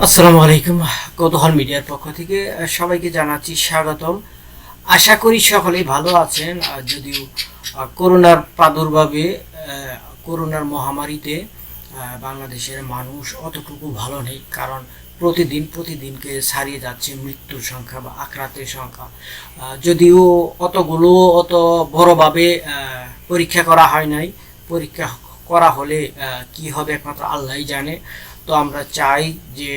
আসসালামু আলাইকুম। কৌতূহল মিডিয়ার পক্ষ থেকে সবাইকে জানাচ্ছি স্বাগতম। আশা করি সকলেই ভালো আছেন। যদিও করোনার প্রাদুর্ভাবে করোনার মহামারীতে বাংলাদেশের মানুষ অতটুকু ভালো নেই, কারণ প্রতিদিনকে ছাড়িয়ে যাচ্ছে মৃত্যুর সংখ্যা বা আক্রান্তের সংখ্যা। যদিও অত বড়ভাবে পরীক্ষা করা হয় নাই। পরীক্ষা করা হলে কি হবে একমাত্র আল্লাহই জানে। তো আমরা চাই যে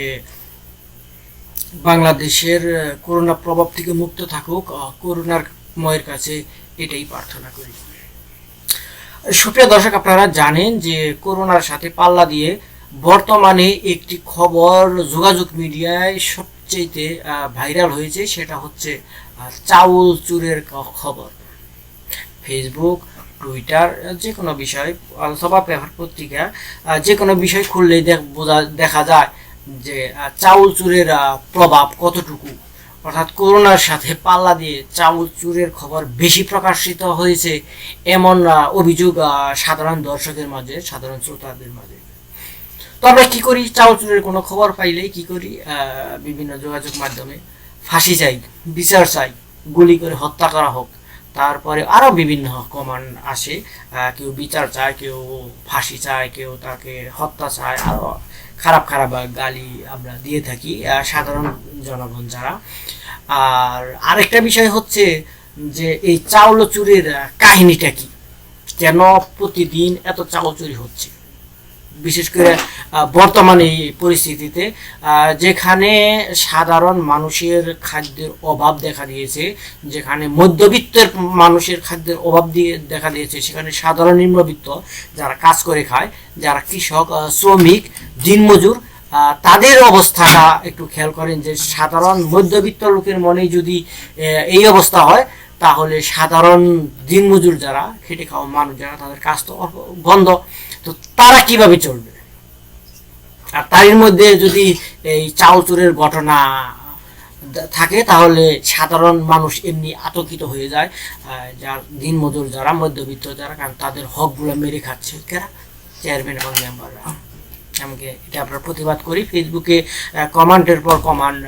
বাংলাদেশের করোনা প্রভাব থেকে মুক্ত থাকুক, করোনার ময়ের কাছে এটাই প্রার্থনা করি। সুপ্রিয় দর্শক, আপনারা জানেন যে করোনার সাথে পাল্লা দিয়ে বর্তমানে একটি খবর যোগাযোগ মিডিয়ায় সবচেয়ে ভাইরাল হয়েছে, সেটা হচ্ছে চাউল চুরের খবর। ফেসবুক, টুইটার, যে কোনো বিষয় অথবা পেপার পত্রিকা, যে কোনো বিষয় খুললেই দেখা যায় যে চাউল চুরের প্রভাব কতটুকু। অর্থাৎ করোনার সাথে পাল্লা দিয়ে চাউল চুরের খবর বেশি প্রকাশিত হয়েছে, এমন অভিযোগ সাধারণ দর্শকের মাঝে, সাধারণ শ্রোতাদের মাঝে। তো আমরা কি করি, চাউল চুরের কোনো খবর পাইলেই কি করি, বিভিন্ন যোগাযোগ মাধ্যমে ফাঁসি চাই, বিচার চাই, গুলি করে হত্যা করা হোক। তারপরে আরও বিভিন্ন কমান্ড আসে, কেউ বিচার চায়, কেউ ফাঁসি চায়, কেউ তাকে হত্যা চায়, আরও খারাপ গালি আমরা দিয়ে থাকি সাধারণ জনগণ যারা। আর আরেকটা বিষয় হচ্ছে যে এই চাউল চুরির কাহিনীটা কি, কেন প্রতিদিন এত চাউল চুরি হচ্ছে, বিশেষ করে বর্তমানে এই পরিস্থিতিতে যেখানে সাধারণ মানুষের খাদ্যের অভাব দেখা দিয়েছে, যেখানে মধ্যবিত্তের মানুষের খাদ্যের অভাব দেখা দিয়েছে, সেখানে সাধারণ নিম্নবিত্ত যারা কাজ করে খায়, যারা কৃষক, শ্রমিক, দিনমজুর, তাদের অবস্থাটা একটু খেয়াল করেন। যে সাধারণ মধ্যবিত্ত লোকের মনে যদি এই অবস্থা হয়, তাহলে সাধারণ দিনমজুর যারা খেটে খাওয়া মানুষ যারা, তাদের কাজ তো বন্ধ। তো তারা কিভাবে চলবে? আর তার মধ্যে যদি এই চাউল চুরের ঘটনা থাকে, তাহলে সাধারণ মানুষ এমনি আতঙ্কিত হয়ে যায়। যার দিনমজুর যারা, মধ্যবিত্ত যারা, কারণ তাদের হকগুলো মেরে খাচ্ছে কারা? চেয়ারম্যান এবং মেম্বাররা। আমাকে এটা আমরা প্রতিবাদ করি, ফেসবুকে কমান্ডের পর কমান্ড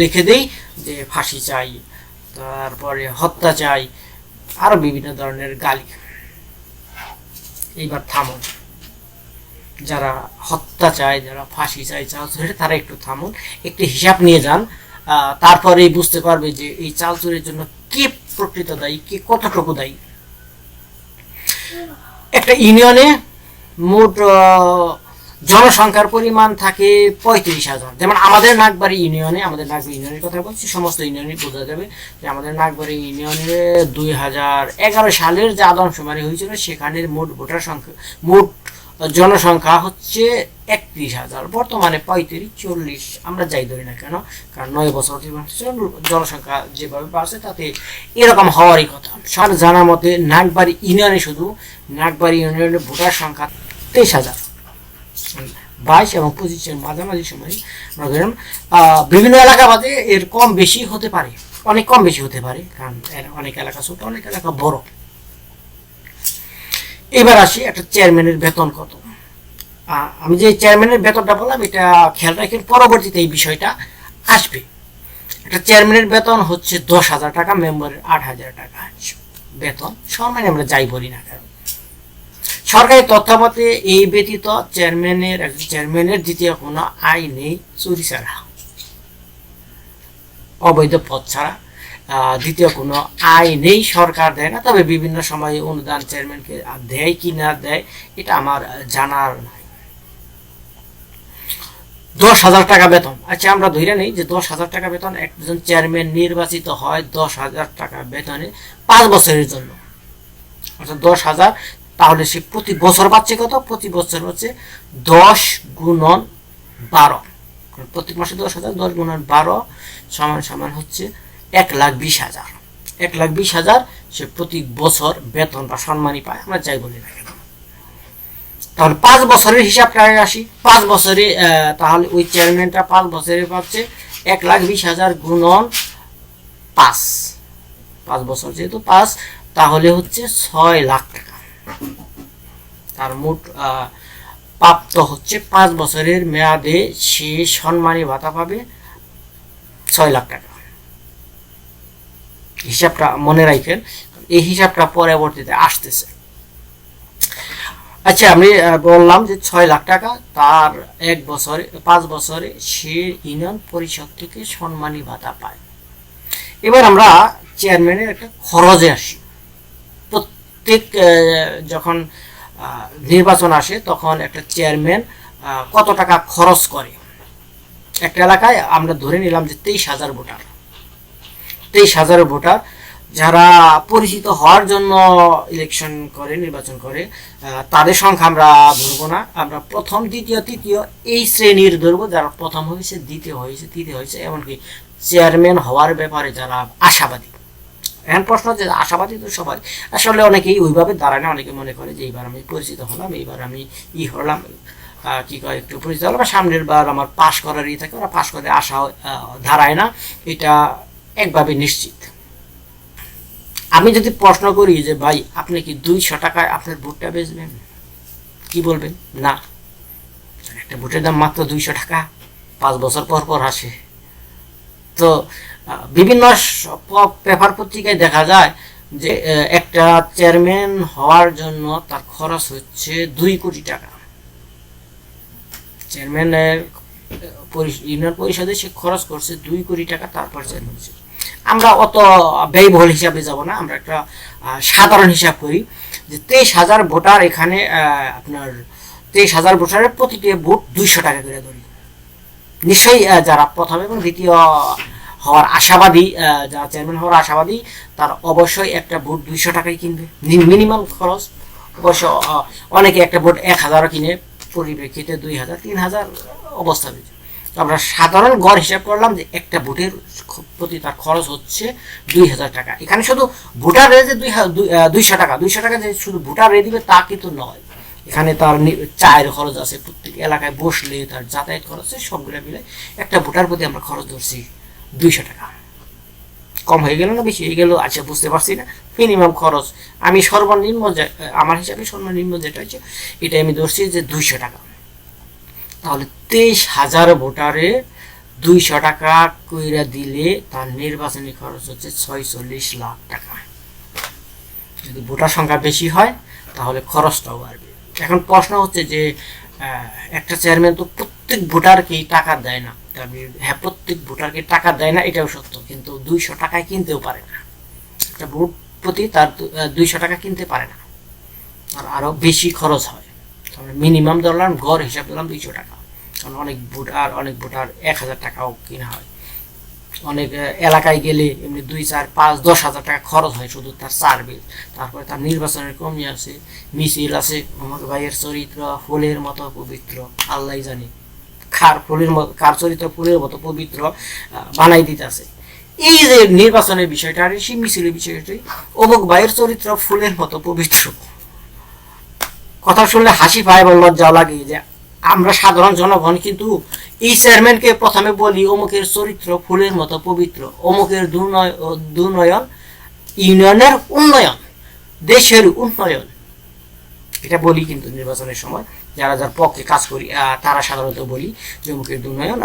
লিখে দেই যে ফাঁসি চাই, তারপরে হত্যা চাই, আরো বিভিন্ন ধরনের গালি। এইবার থামুন, যারা হত্যা চায়, যারা ফাঁসি চায়, তারা একটু থামুন, একটু হিসাব নিয়ে যান। তারপরে বুঝতে পারবে যে এই চাল চুরির জন্য কে প্রকৃত দায়ী, কে কতটুকু দায়ী। একটা ইউনিয়নে মোট জনসংখ্যার পরিমাণ থাকে 35,000। যেমন আমাদের নাগবাড়ি ইউনিয়নের কথা বলছি, সমস্ত ইউনিয়নে বোঝা যাবে যে আমাদের নাগবাড়ি ইউনিয়নে 2011 সালের যে আদমশুমারি হয়েছিল, সেখানের মোট ভোটার সংখ্যা, মোট জনসংখ্যা হচ্ছে 31,000। বর্তমানে 35-40 আমরা যাই ধরি না কেন, কারণ 9 বছর জনসংখ্যা যেভাবে বাড়ছে তাতে এরকম হওয়ারই কথা। সবার জানার মতে নাগবাড়ি ইউনিয়নে, শুধু নাগবাড়ি ইউনিয়নের ভোটার সংখ্যা 23,000। 22 এবং 25-এর মাঝামাঝি সময় বিভিন্ন এলাকা বাদে এর কম বেশি হতে পারে, অনেক কম বেশি হতে পারে, কারণ অনেক এলাকা ছোট, অনেক এলাকা বড়। এবার আসি একটা চেয়ারম্যানের বেতন কত। আমি যে চেয়ারম্যানের বেতনটা বললাম, এটা খেয়াল রাখেন, পরবর্তীতে এই বিষয়টা আসবে। একটা চেয়ারম্যানের বেতন হচ্ছে 10,000 টাকা, মেম্বারের 8,000 টাকা বেতন। সম্মানে আমরা যাই বলি না কেন, সরকারি তথ্যমতে এই ব্যতীত চেয়ারম্যানের দ্বিতীয় কোনো আয় নেই, চুরি ছাড়া, অবৈধ পথ ছাড়া দ্বিতীয় কোনো আয় নেই, সরকার দেয় না। তবে বিভিন্ন সময়ে অনুদান চেয়ারম্যানকে দেয় কি না দেয় এটা আমার জানার নাই। 10,000 টাকা বেতন, আচ্ছা আমরা ধরে নেই যে 10,000 টাকা বেতন, একজন চেয়ারম্যান নির্বাচিত হয় 10,000 টাকা বেতনে 5 বছরের জন্য, অর্থাৎ 10,000। তাহলে সে প্রতি বছর পাচ্ছে কত? প্রতি বছর হচ্ছে 10 গুণন 12, প্রতি মাসে 10,000, 10 গুণন 12 সমান হচ্ছে 1,20,000। 1,20,000 সে প্রতি বছর বেতন বা সম্মানী পায়, আমরা যাই বলি না কেন। তাহলে 5 বছরের হিসাবটা আসি, 5 বছরে তাহলে ওই চেয়ারম্যানটা 5 বছরে পাচ্ছে 1,20,000 গুণন 5 বছর, যেহেতু 5, তাহলে হচ্ছে 6 লাখ টাকা। তার মোট প্রাপ্ত হচ্ছে 5 বছরের মেয়াদে সে সম্মানী ভাতা পাবে 6 লাখ টাকা। হিসাবটা মনে রাখেন, এই হিসাবটা পরবর্তীতে আসতেছে। আচ্ছা, আমি বললাম যে 6 লাখ টাকা তার 1 বছরে 5 বছরে সে ইউনিয়ন পরিষদ থেকে সম্মানী ভাতা পায়। এবার আমরা চেয়ারম্যানের একটা খরচে আসি। প্রত্যেক যখন নির্বাচন আসে তখন একটা চেয়ারম্যান কত টাকা খরচ করে। একটা এলাকায় আমরা ধরে নিলাম যে 23,000 ভোটার, 23,000 ভোটার যারা পরিচিত হওয়ার জন্য ইলেকশন করে, নির্বাচন করে, তাদের সংখ্যা আমরা ধরবো না। আমরা প্রথম, দ্বিতীয়, তৃতীয় এই শ্রেণীর ধরবো, যারা প্রথম হয়েছে, দ্বিতীয় হয়েছে, তৃতীয় হয়েছে, এমনকি চেয়ারম্যান হওয়ার ব্যাপারে যারা আশাবাদী। এখন প্রশ্ন হচ্ছে, আশাবাদী তো সবাই, আসলে অনেকেই ওইভাবে দাঁড়ায় না। অনেকে মনে করে যে এইবার আমি পরিচিত হলাম, এইবার আমি হলাম, কি কয়, একটু পরিচিত হলাম, বা সামনের বার আমার পাশ করার থাকে, ওরা পাশ করে আশা দাঁড়ায় না, এটা একভাবে নিশ্চিত। আমি যদি প্রশ্ন করি যে ভাই আপনি কি 200 টাকায় আপনার ভোটটা বেচবেন, কি বলবেন? না। একটা ভোটের দাম মাত্র 200 টাকা, 5 বছর পর পর আসে। তো বিভিন্ন পেপার পত্রিকায় দেখা যায় যে একটা চেয়ারম্যান হওয়ার জন্য তার খরচ হচ্ছে 2 কোটি টাকা। চেয়ারম্যানের ইউনিয়ন পরিষদে সে খরচ করছে 2 কোটি টাকা, তারপর চেয়ারম্যান হচ্ছে। আমরা অত ব্যয়বহুল হিসাবে যাব না, আমরা একটা সাধারণ হিসাব করি যে 23,000 ভোটার, এখানে আপনার 23,000 ভোটারের প্রতিটি ভোট 200 টাকা করে ধরি। নিশ্চয়ই যারা প্রথম এবং দ্বিতীয় হওয়ার আশাবাদী, যারা চেয়ারম্যান হওয়ার আশাবাদী, তার অবশ্যই একটা ভোট 200 টাকাই কিনবে, মিনিমাম খরচ। অবশ্য অনেকে একটা ভোট 1,000 কিনে, পরিপ্রেক্ষিতে 2,000, 3,000 অবস্থা রয়েছে। আমরা সাধারণ গড় হিসাব করলাম যে একটা ভোটের প্রতি তার খরচ হচ্ছে 2,000 টাকা। এখানে শুধু ভোটার রে যে 200 টাকা, 200 টাকা যে শুধু ভোটার রে দিবে তা কিন্তু নয়। এখানে তার চায়ের খরচ আছে, প্রত্যেক এলাকায় বসলে তার যাতায়াত খরচ আছে, সবগুলো মিলে একটা ভোটার প্রতি আমরা খরচ ধরছি 200 টাকা। কম হয়ে গেল না বেশি হয়ে গেল? আচ্ছা, বুঝতে পারছি না। মিনিমাম খরচ আমি সর্বনিম্ন, আমার হিসাবে সর্বনিম্ন যেটা হচ্ছে এটা আমি ধরছি যে 200 টাকা। তাহলে 23,000 ভোটারে 200 টাকা কইরা দিলে তার নির্বাচনী খরচ হচ্ছে 46 লাখ টাকা। যদি ভোটার সংখ্যা বেশি হয় তাহলে খরচটাও বাড়বে। এখন প্রশ্ন হচ্ছে যে একটা চেয়ারম্যান তো প্রত্যেক ভোটারকেই টাকা দেয় না। হ্যাঁ, প্রত্যেক ভোটারকে টাকা দেয় না, এটাও সত্য, কিন্তু 200 টাকায় কিনতেও পারে না। একটা ভোট প্রতি তার 200 টাকা কিনতে পারে না, আর আরও বেশি খরচ হয়। মিনিমাম ধরলাম, গড় হিসাব দিলাম 200 টাকা, কারণ অনেক ভোটার 1,000 টাকাও কিনা হয়। অনেক এলাকায় গেলে এমনি 2, 4, 5, 10,000 টাকা খরচ হয় শুধু তার সার্ভিস। তারপরে তার নির্বাচনের কর্মী আছে, মিছিল আছে। আমার ভাইয়ের চরিত্র ফুলের মতো পবিত্র, আল্লাহ জানি কার চরিত্র ফুলের মতো পবিত্র বানাই দিতে আছে। এই যে নির্বাচনের বিষয়টা আর সেই মিছিলের বিষয়টাই, অমুক ভাইয়ের চরিত্র ফুলের মতো পবিত্র, কথা শুনলে হাসি পায় এবং লজ্জা লাগে যে আমরা সাধারণ জনগণ কিন্তু এই চেয়ারম্যানকে প্রথমে বলি অমুকের চরিত্র ফুলের মতো পবিত্র, অমুকের দুর্নয়ন, ইউনিয়নের উন্নয়ন, দেশের উন্নয়ন, এটা বলি। কিন্তু নির্বাচনের সময় যারা যার পক্ষে কাজ করি তারা সাধারণত বলি যে অমুকের দুর্নয়ন,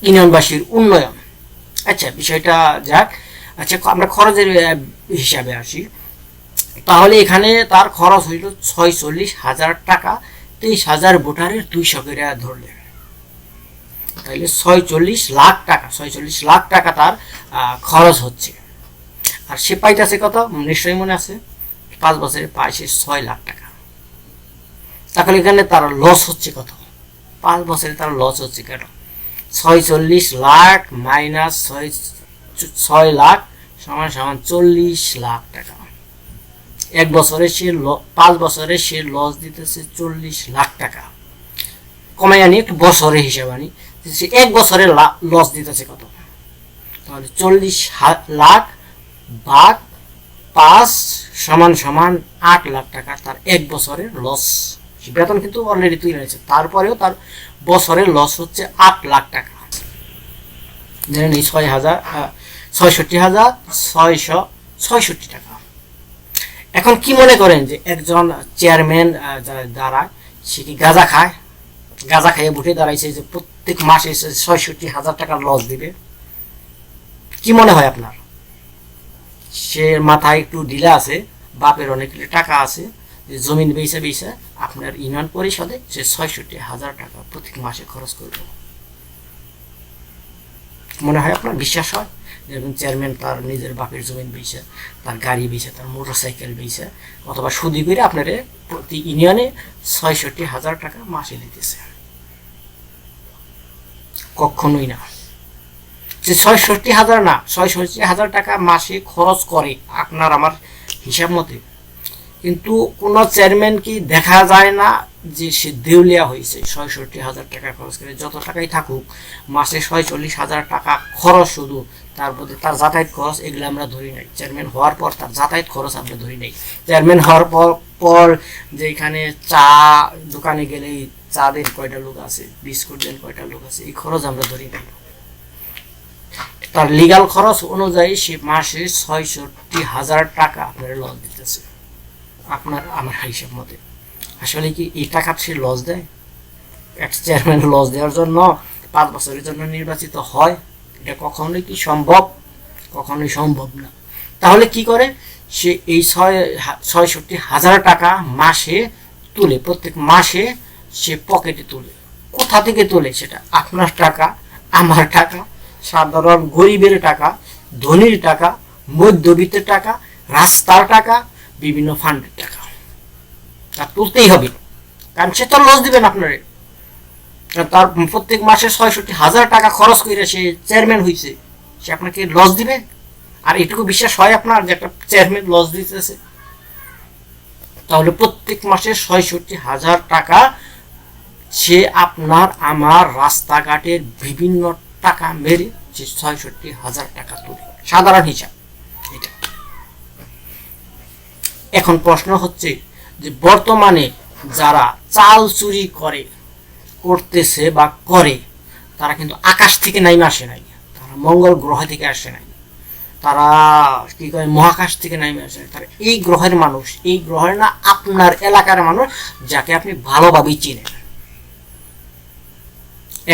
ইউনিয়নবাসীর উন্নয়ন। আচ্ছা, বিষয়টা যাক। আচ্ছা, আমরা খরচের হিসাবে আসি। তাহলে এখানে তার খরচ হইল 46,000 টাকা। 23,000 ভোটারের 200 করে ধরলে তাহলে 46 লাখ টাকা, 46 লাখ টাকা তার খরচ হচ্ছে। আর সে পাইতেছে কত? নিশ্চয়ই মনে আছে, 5 বছরে পাইছে 6 লাখ টাকা। তাহলে এখানে তার লস হচ্ছে কত? 5 বছরে তার লস হচ্ছে কেন? 46 লাখ মাইনাস 6 লাখ সমান 40 লাখ টাকা। 1 বছরে সে 5 বছরে সে লস দিতেছে 40 লাখ টাকা। কমাই আনি, একটু বছরে হিসাব আনি, সে 1 বছরে লস দিতেছে কত? তাহলে 40 লাখ ভাগ 5 সমান 8 লাখ টাকা তার 1 বছরের লস। বেতন কিন্তু অলরেডি তুলে নিয়েছে, তারপরেও তার বছরের লস হচ্ছে 8 লাখ টাকা। ধরেন এই 66,666 টাকা। এখন এখন কি মনে করেন যে একজন চেয়ারম্যান যারা দাঁড়ায় সে কি গাঁজা খায়? গাঁজা খাইয়ে ভোটে দাঁড়াইছে যে প্রত্যেক মাসে ৬৬,০০০ টাকা লস দিবে? কি মনে হয় আপনার? সে মাথায় একটু ঢিলা আছে, বাপের অনেক টাকা আছে, যে জমিন বেচে বেচে আপনার ইউনিয়ন পরিষদে সে ৬৬,০০০ টাকা প্রত্যেক মাসে খরচ করবে। মনে হয় আপনার? বিশ্বাস হয়? যেরকম চেয়ারম্যান তার নিজের বাপের জমিন বেচে, তার গাড়ি বেচে, তার মোটর সাইকেল বেচে অথবা সুদি করে আপনার প্রতি ইউনিয়নে ৬৬,০০০ টাকা মাসে দিতেছে? কখনোই না। যে ৬৬,০০০ না, ৬৬,০০০ টাকা মাসে খরচ করে আপনার আমার হিসাব মতে, কিন্তু কোনো চেয়ারম্যান কি দেখা যায় না যে সে দেউলিয়া হয়েছে ৬৬,০০০ টাকা খরচ করে? যত টাকাই থাকুক মাসে ৪৬,০০০ টাকা খরচ শুধু, তার মধ্যে তার যাতায়াত খরচ এগুলো আমরা ধরি নাই। চেয়ারম্যান হওয়ার পর তার যাতায়াত খরচ আমরা ধরি নাই। চেয়ারম্যান হওয়ার পর যেখানে চা দোকানে গেলেই চা দেন কয়টা লোক আছে, বিস্কুট দেন কয়টা লোক আছে, এই খরচ আমরা ধরি নাই। তার লিগাল খরচ অনুযায়ী সে মাসে ৬৬,০০০ টাকা আপনার লস দিতেছে আপনার আমার হিসাব মতে। আসলে কি এই টাকা সে লস দেয়? একটা চেয়ারম্যান লস দেওয়ার জন্য ৫ বছরের জন্য নির্বাচিত হয়? এটা কখনোই কি সম্ভব? কখনোই সম্ভব না। তাহলে কি করে সে এই ৬৬,০০০ টাকা মাসে তুলে, প্রত্যেক মাসে সে পকেটে তুলে? কোথা থেকে তোলে? সেটা আপনার টাকা, আমার টাকা, সাধারণ গরিবের টাকা, ধনীর টাকা, মধ্যবিত্তের টাকা, রাস্তার টাকা, বিভিন্ন ফান্ডের টাকা। তা তুলতেই হবে, কারণ সে তো লস দিবেন আপনারে। তার প্রত্যেক মাসে ৬৬,০০০ টাকা খরচ করে সে চেয়ারম্যান হয়েছে, সে আপনাকে লস দিবে? আর এটুকু বিশ্বাস হয় আপনার যে একটা চেয়ারম্যান লস দিতেছে? তাহলে প্রত্যেক মাসে ৬৬,০০০ টাকা সে আপনার আমার রাস্তাঘাটের বিভিন্ন টাকা মেরে সে ৬৬,০০০ টাকা তোলে, সাধারণ হিসাব এটা। এখন প্রশ্ন হচ্ছে যে বর্তমানে যারা চাল চুরি করতেছে বা করে, তারা কিন্তু আকাশ থেকে নাইমে আসে নাই, তারা মঙ্গল গ্রহ থেকে আসে নাই, তারা কি করে মহাকাশ থেকে নাইমে আসে নাই। তারা এই গ্রহের মানুষ, এই গ্রহের না আপনার এলাকার মানুষ, যাকে আপনি ভালোভাবেই চিনেন।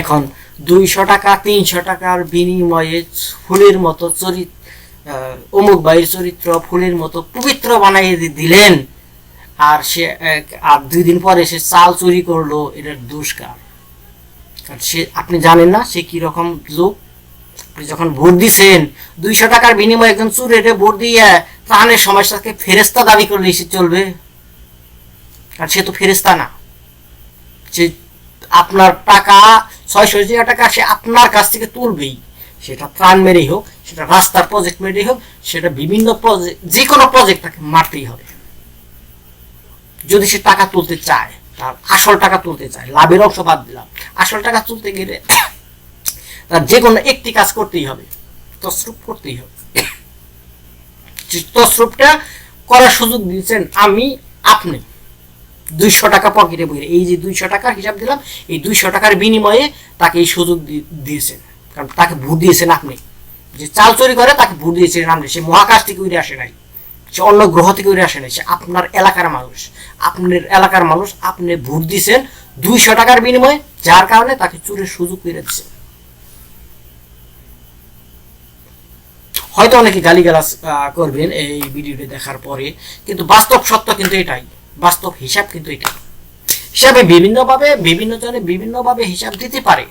এখন ২০০ টাকা ৩০০ টাকার বিনিময়ে ফুলের মতো অমুক ভাইয়ের চরিত্র ফুলের মতো পবিত্র বানাইয়ে দিলেন, আর সে আর ২ দিন পরে সে চাল চুরি করলো, এটার দোষ কার? কারণ সে, আপনি জানেন না সে কি রকম লোক। আপনি যখন ভোট দিচ্ছেন ২০০ টাকার বিনিময়ে একজন চুরেটে ভোট দিয়ে ত্রাণের সমস্যাকে ফেরেস্তা দাবি করলে সে চলবে? কারণ সে তো ফেরেস্তা না। সে আপনার টাকা ৬০০ টাকা সে আপনার কাছ থেকে তুলবেই, সেটা ত্রাণ মেরেই হোক, সেটা রাস্তার প্রজেক্ট মেরেই হোক, সেটা বিভিন্ন প্রজেক্ট, যে কোনো প্রজেক্ট তাকে মারতেই হবে। যদি সে টাকা তুলতে চায়, তার আসল টাকা তুলতে চায়, লাভের অংশ বাদ দিলাম, আসল টাকা তুলতে গেলে তার যে কোনো একটি কাজ করতেই হবে, তসরুপ করতেই হবে। তসরুপটা করার সুযোগ দিয়েছেন আপনি ২০০ টাকা পকেটে বইরে, এই যে ২০০ টাকার হিসাব দিলাম, এই ২০০ টাকার বিনিময়ে তাকে এই সুযোগ দিয়েছেন, কারণ তাকে ভোট দিয়েছেন আপনি। যে চাল চুরি করে তাকে ভোট দিয়েছেন আপনি। সে মহাকাশ থেকে উড়ে আসে নাই, সে অন্য গ্রহ থেকে উড়ে আসে নাই, সে আপনার এলাকার মানুষ। আপনার এলাকার মানুষ, আপনি ভোট দিয়েছেন ২০০ টাকার বিনিময়ে, যার কারণে তাকে চুরির সুযোগ করে দিচ্ছেন। হয়তো অনেকে গালিগালাজ করবেন এই ভিডিওটি দেখার পরে, কিন্তু বাস্তব সত্য কিন্তু এটাই, বাস্তব হিসাব কিন্তু এটা। হিসাবে বিভিন্ন জনে বিভিন্নভাবে হিসাব দিতে পারে,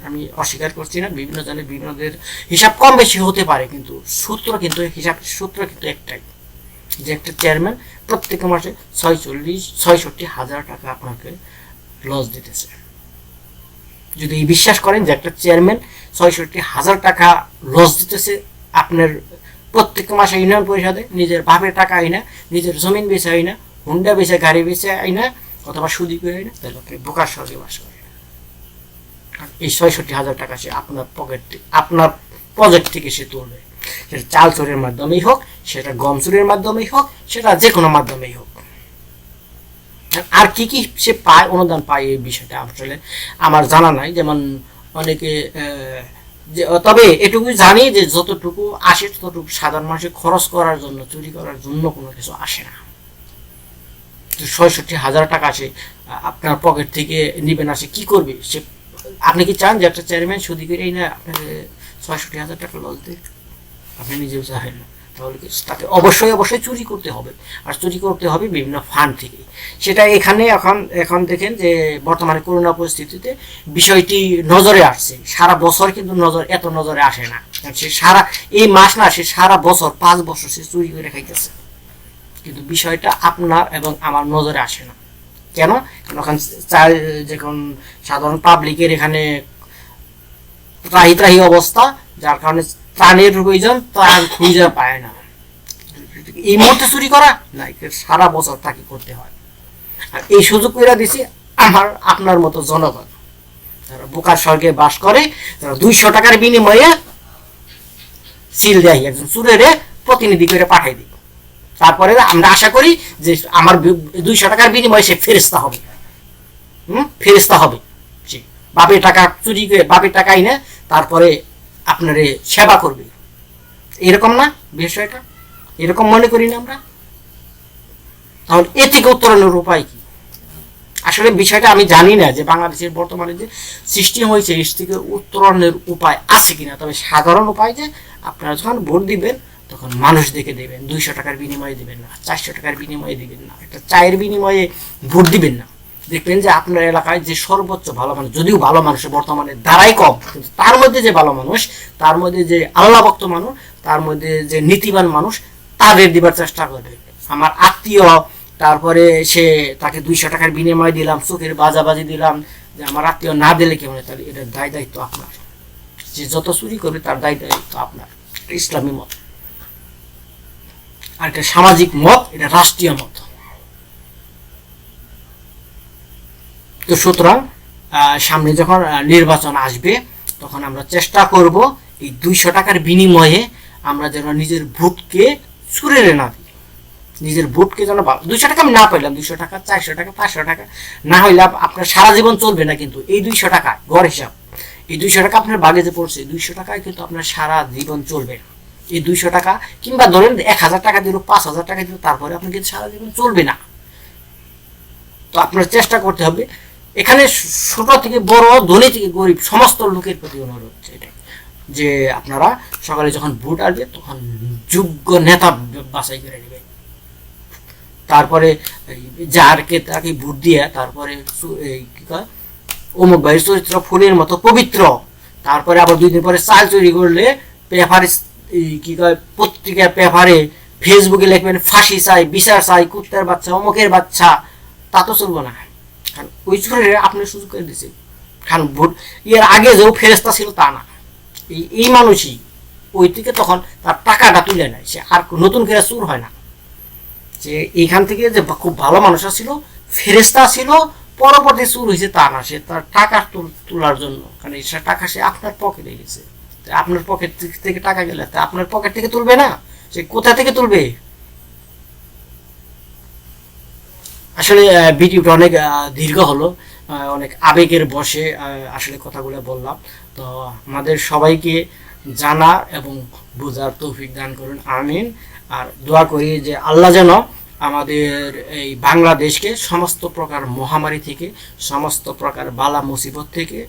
আমি অস্বীকার করছি না। বিভিন্ন জনে বিভিন্নদের হিসাব কম বেশি হতে পারে, কিন্তু সূত্র কিন্তু একটাই, যে একটা চেয়ারম্যান প্রত্যেক মাসে ৬৬,০০০ টাকা আপনাকে লস দিতেছে। যদি বিশ্বাস করেন যে একটা চেয়ারম্যান ৬৬,০০০ টাকা লস দিতেছে আপনার প্রত্যেক মাসে ইউনিয়ন পরিষদে, নিজের বাপের টাকা আইনা, নিজের জমিন বেচে আইনা, হুন্ডা বেচে, গাড়ি বেচে আইনা, অথবা সুদি করে আইনা, তাহলে আপনি বোকার স্বর্গে বাস করেন। এই ৬৬,০০০ টাকা সে আপনার আপনার প্রজেক্ট থেকে সে তুলবে, সেটা চাল চোরের মাধ্যমেই হোক, সেটা গম চুরির মাধ্যমেই হোক, সেটা যে কোনো মাধ্যমেই হোক। আর কি কি সে পায়, অনুদান পায়, এই বিষয়টা আসলে আমার জানা নাই। যেমন অনেকে যে তবে এটুকু জানি যে যতটুকু আসে ততটুকু সাধারণ মানুষের খরচ করার জন্য, চুরি করার জন্য কোনো কিছু আসে না। ৬৬,০০০ টাকা আসে আপনার পকেট থেকে নিবেন, আসে কি করবে সে? আপনি কি চান যে একটা চেয়ারম্যান সুদি করেই না আপনার ৬৬,০০০ টাকা লস দেয়? আপনি নিজেও চাহেন না। তাহলে তাকে অবশ্যই অবশ্যই চুরি করতে হবে, আর চুরি করতে হবে বিভিন্ন ফান্ড থেকে। সেটা এখানে এখন দেখেন যে বর্তমানে করোনা পরিস্থিতিতে বিষয়টি নজরে আসছে। সারা বছর কিন্তু এত নজরে আসে না। সে সারা এই মাস না, সে সারা বছর ৫ বছর সে চুরি করে খাইতেছে, কিন্তু বিষয়টা আপনার এবং আমার নজরে আসে না। কেন? কারণ যখন সাধারণ পাবলিকের এখানে ত্রাহি ত্রাহি অবস্থা, যার কারণে ত্রাণের প্রয়োজন, ত্রাণ খুঁজে পায় না। এই মুহূর্তে চুরি করা না, সারা বছর তাকে করতে হয়। আর এই সুযোগ করে দিছি আপনার মতো জনগণ, যারা বোকার স্বর্গে বাস করে, তারা ২০০ টাকার বিনিময়ে সিল দেয় একজন চুরের প্রতিনিধি করে পাঠাই দিই। তারপরে আমরা আশা করি যে আমার ২০০ টাকার বিনিময়ে সে ফেরেস্তা হবে। ফেরেস্তা হবে সে, বাপের টাকা চুরি করে বাপের টাকা আইনে তারপরে আপনারে সেবা করবে। এরকম না বিষয়টা? এরকম মনে করি না আমরা? তাহলে এ থেকে উত্তরণের উপায় কি? আসলে বিষয়টা আমি জানি না যে বাংলাদেশের বর্তমানে যে সিস্টেম হয়েছে এর থেকে উত্তরণের উপায় আছে কিনা। তবে সাধারণ উপায় যে আপনারা যখন ভোট দিবেন তখন মানুষ দেখে দেবেন। ২০০ টাকার বিনিময়ে দিবেন না, ৪০০ টাকার বিনিময়ে দিবেন না, একটা চায়ের বিনিময়ে ভোট দিবেন না। দেখবেন যে আপনার এলাকায় যে সর্বোচ্চ ভালো মানুষ, যদিও ভালো মানুষের বর্তমানে দ্বারাই কম, কিন্তু তার মধ্যে যে ভালো মানুষ, তার মধ্যে যে আল্লাহ ভক্ত মানুষ, তার মধ্যে যে নীতিবান মানুষ, তাদের দিবার চেষ্টা করবে। আমার আত্মীয়, তারপরে সে তাকে ২০০ টাকার বিনিময়ে দিলাম, চোখের বাজাবাজি দিলাম, যে আমার আত্মীয় না দিলে কেমন? তাহলে এটার দায় দায়িত্ব আপনার। যে যত চুরি করবে তার দায় দায়িত্ব আপনার। ইসলামী মত, আর এটা সামাজিক মত, এটা রাষ্ট্রীয় মত। তো সুতরাং সামনে যখন নির্বাচন আসবে তখন আমরা চেষ্টা করব এই ২০০ টাকার বিনিময়ে আমরা যেন নিজের ভোটকে চুরে না দিই। নিজের ভোটকে যেন ২০০ টাকা আমি না পাইলাম, ২০০ টাকা, ৪০০ টাকা, ৫০০ টাকা না হইলে আপনার সারা জীবন চলবে না। কিন্তু এই ২০০ টাকা গড় হিসাব, এই ২০০ টাকা আপনার বাগেজে পড়ছে, ২০০ টাকায় কিন্তু আপনার সারা জীবন চলবে। এই ২০০ টাকা কিংবা ধরেন ১,০০০ টাকা দিল, ৫,০০০ টাকা দিল, তারপরে আপনি কিন্তু সারা জীবন চলবে না। তো আপনার চেষ্টা করতে হবে। এখানে ছোট থেকে বড়, ধনী থেকে গরিব, সমস্ত লোকের প্রতি অনুরোধ এটাই যে আপনারা সকালে যখন ভোট আসবে তখন যোগ্য নেতা বাছাই করে নেবেন। তারপরে যারকে তাকে ভোট দিয়ে তারপরে কি কয় অমুক ভাইয়ের চরিত্র ফুলের মতো পবিত্র, তারপরে আবার ২ দিন পরে চাল চুরি করলে পেপারে কি কয় পত্রিকা পেপারে ফেসবুকে লিখবেন ফাঁসি চাই, বিচার চাই, কুত্তার বাচ্চা, অমুকের বাচ্চা, তা তো চলবো না। কারণ ওই চুরে আপনি সুযোগ করে দিচ্ছে। কারণ ভোট এর আগে যে ফেরেস্তা ছিল তা না, এই মানুষই ওই থেকে তখন তার টাকাটা তুলে নেয়, সে আর নতুন করে চুর হয় না। যে এইখান থেকে যে খুব ভালো মানুষ ছিল, ফেরেস্তা ছিল, পরবর্তী চুর হয়েছে তা না, সে তার টাকা তোলার জন্য। কারণ সে টাকা সে আপনার পকেটে গেছে, আপনার পকেট থেকে টাকা গেলে তা আপনার পকেট থেকে তুলবে না, সে কোথা থেকে তুলবে? আসলে ভিডিওটা অনেক দীর্ঘ হলো, অনেক আবেগের বশে আসলে কথাগুলো বললাম। তো আমাদের সবাইকে জানা এবং বোঝার তৌফিক দান করুন, আমিন। আর দোয়া করি যে আল্লাহ যেন আমাদের এই বাংলাদেশকে সমস্ত প্রকার মহামারী থেকে, সমস্ত প্রকার বালা মুসিবত থেকে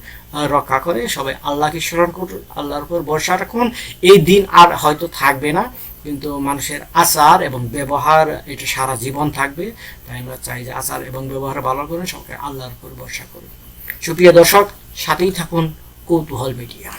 রক্ষা করে। সবাই আল্লাহকে স্মরণ করুন, আল্লাহর উপর ভরসা রাখুন। এই দিন আর হয়তো থাকবে না, কিন্তু মানুষের আচার এবং ব্যবহার এটা সারা জীবন থাকবে। তাই আমরা চাই যে আচার এবং ব্যবহার ভালো করুন, সবাই আল্লাহর উপর ভরসা করুন। সুপ্রিয় দর্শক, সাথেই থাকুন কৌতূহল মিডিয়া।